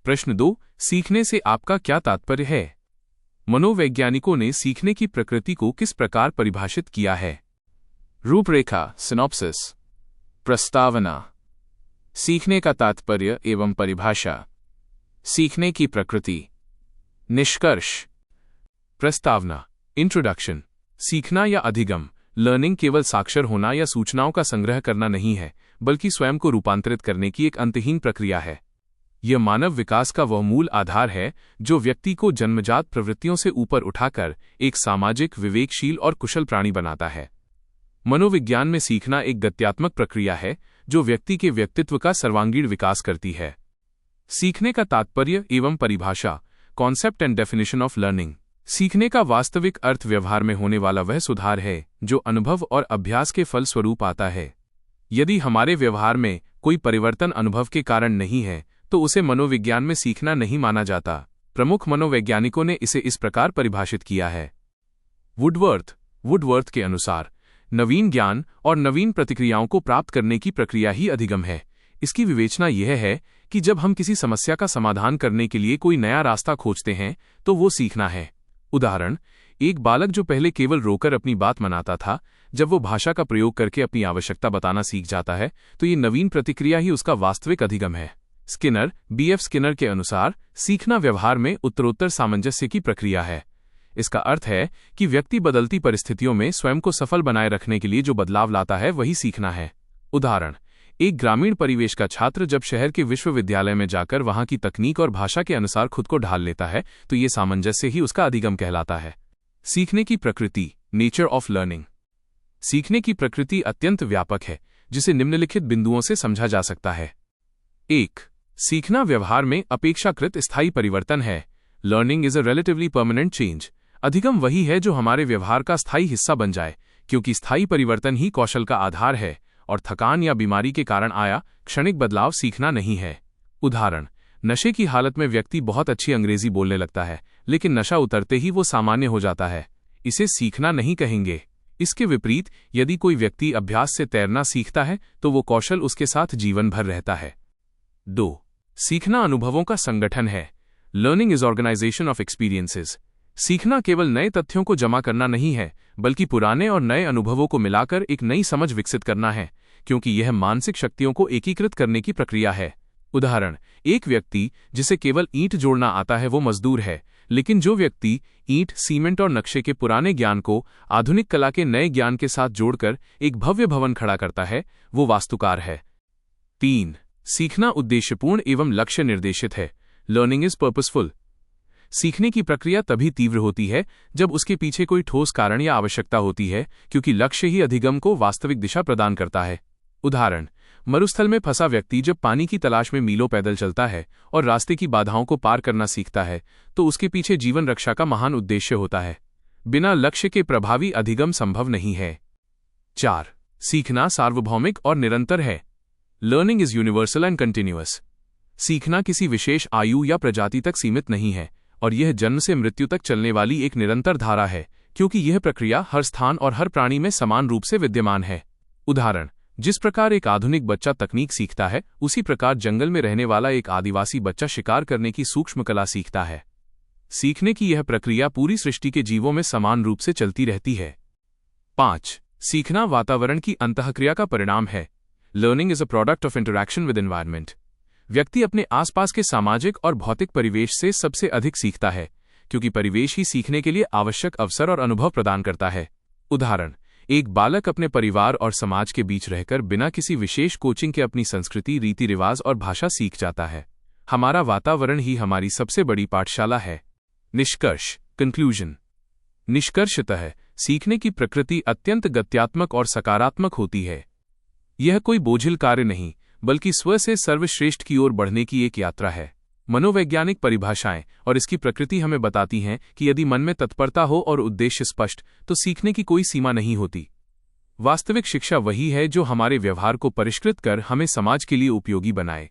प्रश्न 2, सीखने से आपका क्या तात्पर्य है? मनोवैज्ञानिकों ने सीखने की प्रकृति को किस प्रकार परिभाषित किया है? रूपरेखा, सिनॉप्सिस। प्रस्तावना। सीखने का तात्पर्य एवं परिभाषा। सीखने की प्रकृति। निष्कर्ष। प्रस्तावना, इंट्रोडक्शन। सीखना या अधिगम, लर्निंग केवल साक्षर होना या सूचनाओं का संग्रह करना नहीं है, बल्कि स्वयं को रूपांतरित करने की एक अंतहीन प्रक्रिया है। यह मानव विकास का वह मूल आधार है जो व्यक्ति को जन्मजात प्रवृत्तियों से ऊपर उठाकर एक सामाजिक, विवेकशील और कुशल प्राणी बनाता है। मनोविज्ञान में सीखना एक गत्यात्मक प्रक्रिया है जो व्यक्ति के व्यक्तित्व का सर्वांगीण विकास करती है। सीखने का तात्पर्य एवं परिभाषा। Concept and definition of learning. सीखने का वास्तविक अर्थ व्यवहार में होने वाला वह सुधार है जो अनुभव और अभ्यास के फल स्वरूप आता है। यदि हमारे व्यवहार में कोई परिवर्तन अनुभव के कारण नहीं है तो उसे मनोविज्ञान में सीखना नहीं माना जाता। प्रमुख मनोवैज्ञानिकों ने इसे इस प्रकार परिभाषित किया है। वुडवर्थ के अनुसार नवीन ज्ञान और नवीन प्रतिक्रियाओं को प्राप्त करने की प्रक्रिया ही अधिगम है। इसकी विवेचना यह है कि जब हम किसी समस्या का समाधान करने के लिए कोई नया रास्ता खोजते हैं तो वो सीखना है। उदाहरण, एक बालक जो पहले केवल रोकर अपनी बात मनाता था, जब वो भाषा का प्रयोग करके अपनी आवश्यकता बताना सीख जाता है तो ये नवीन प्रतिक्रिया ही उसका वास्तविक अधिगम है। Skinner, B.F. स्किनर के अनुसार सीखना व्यवहार में उत्तरोत्तर सामंजस्य की प्रक्रिया है। इसका अर्थ है कि व्यक्ति बदलती परिस्थितियों में स्वयं को सफल बनाए रखने के लिए जो बदलाव लाता है वही सीखना है। उदाहरण, एक ग्रामीण परिवेश का छात्र जब शहर के विश्वविद्यालय में जाकर वहां की तकनीक और भाषा के अनुसार खुद को ढाल लेता है तो ये सामंजस्य ही उसका अधिगम कहलाता है। सीखने की प्रकृति, नेचर ऑफ लर्निंग। सीखने की प्रकृति अत्यंत व्यापक है जिसे निम्नलिखित बिंदुओं से समझा जा सकता है। 1. सीखना व्यवहार में अपेक्षाकृत स्थायी परिवर्तन है। Learning is a relatively permanent change. अधिगम वही है जो हमारे व्यवहार का स्थायी हिस्सा बन जाए, क्योंकि स्थायी परिवर्तन ही कौशल का आधार है और थकान या बीमारी के कारण आया क्षणिक बदलाव सीखना नहीं है। उदाहरण, नशे की हालत में व्यक्ति बहुत अच्छी अंग्रेजी बोलने लगता है, लेकिन नशा उतरते ही वो सामान्य हो जाता है। इसे सीखना नहीं कहेंगे। इसके विपरीत, यदि कोई व्यक्ति अभ्यास से तैरना सीखता है तो वो कौशल उसके साथ जीवन भर रहता है। 2. सीखना अनुभवों का संगठन है। Learning is organisation of experiences. सीखना केवल नए तथ्यों को जमा करना नहीं है, बल्कि पुराने और नए अनुभवों को मिलाकर एक नई समझ विकसित करना है, क्योंकि यह मानसिक शक्तियों को एकीकृत करने की प्रक्रिया है। उदाहरण, एक व्यक्ति जिसे केवल ईंट जोड़ना आता है वो मजदूर है, लेकिन जो व्यक्ति ईंट, सीमेंट और नक्शे के पुराने ज्ञान को आधुनिक कला के नए ज्ञान के साथ जोड़कर एक भव्य भवन खड़ा करता है, वो वास्तुकार है। 3. सीखना उद्देश्यपूर्ण एवं लक्ष्य निर्देशित है। Learning is purposeful. सीखने की प्रक्रिया तभी तीव्र होती है जब उसके पीछे कोई ठोस कारण या आवश्यकता होती है, क्योंकि लक्ष्य ही अधिगम को वास्तविक दिशा प्रदान करता है। उदाहरण, मरुस्थल में फंसा व्यक्ति जब पानी की तलाश में मीलों पैदल चलता है और रास्ते की बाधाओं को पार करना सीखता है तो उसके पीछे जीवन रक्षा का महान उद्देश्य होता है। बिना लक्ष्य के प्रभावी अधिगम संभव नहीं है। 4. सीखना सार्वभौमिक और निरंतर है। Learning is universal and continuous. सीखना किसी विशेष आयु या प्रजाति तक सीमित नहीं है और यह जन्म से मृत्यु तक चलने वाली एक निरंतर धारा है, क्योंकि यह प्रक्रिया हर स्थान और हर प्राणी में समान रूप से विद्यमान है। उदाहरण, जिस प्रकार एक आधुनिक बच्चा तकनीक सीखता है, उसी प्रकार जंगल में रहने वाला एक आदिवासी बच्चा शिकार करने की सूक्ष्म कला सीखता है। सीखने की यह प्रक्रिया पूरी सृष्टि के जीवों में समान रूप से चलती रहती है। 5. सीखना वातावरण की अंतःक्रिया का परिणाम है। Learning is a product of interaction with environment. व्यक्ति अपने आसपास के सामाजिक और भौतिक परिवेश से सबसे अधिक सीखता है, क्योंकि परिवेश ही सीखने के लिए आवश्यक अवसर और अनुभव प्रदान करता है। उदाहरण, एक बालक अपने परिवार और समाज के बीच रहकर बिना किसी विशेष कोचिंग के अपनी संस्कृति, रीति रिवाज और भाषा सीख जाता है। हमारा वातावरण ही हमारी सबसे बड़ी पाठशाला है। निष्कर्ष, कंक्लूजन। निष्कर्षतः सीखने की प्रकृति अत्यंत गत्यात्मक और सकारात्मक होती है। यह कोई बोझिल कार्य नहीं, बल्कि स्व से सर्वश्रेष्ठ की ओर बढ़ने की एक यात्रा है। मनोवैज्ञानिक परिभाषाएं और इसकी प्रकृति हमें बताती हैं कि यदि मन में तत्परता हो और उद्देश्य स्पष्ट, तो सीखने की कोई सीमा नहीं होती। वास्तविक शिक्षा वही है जो हमारे व्यवहार को परिष्कृत कर हमें समाज के लिए उपयोगी बनाए।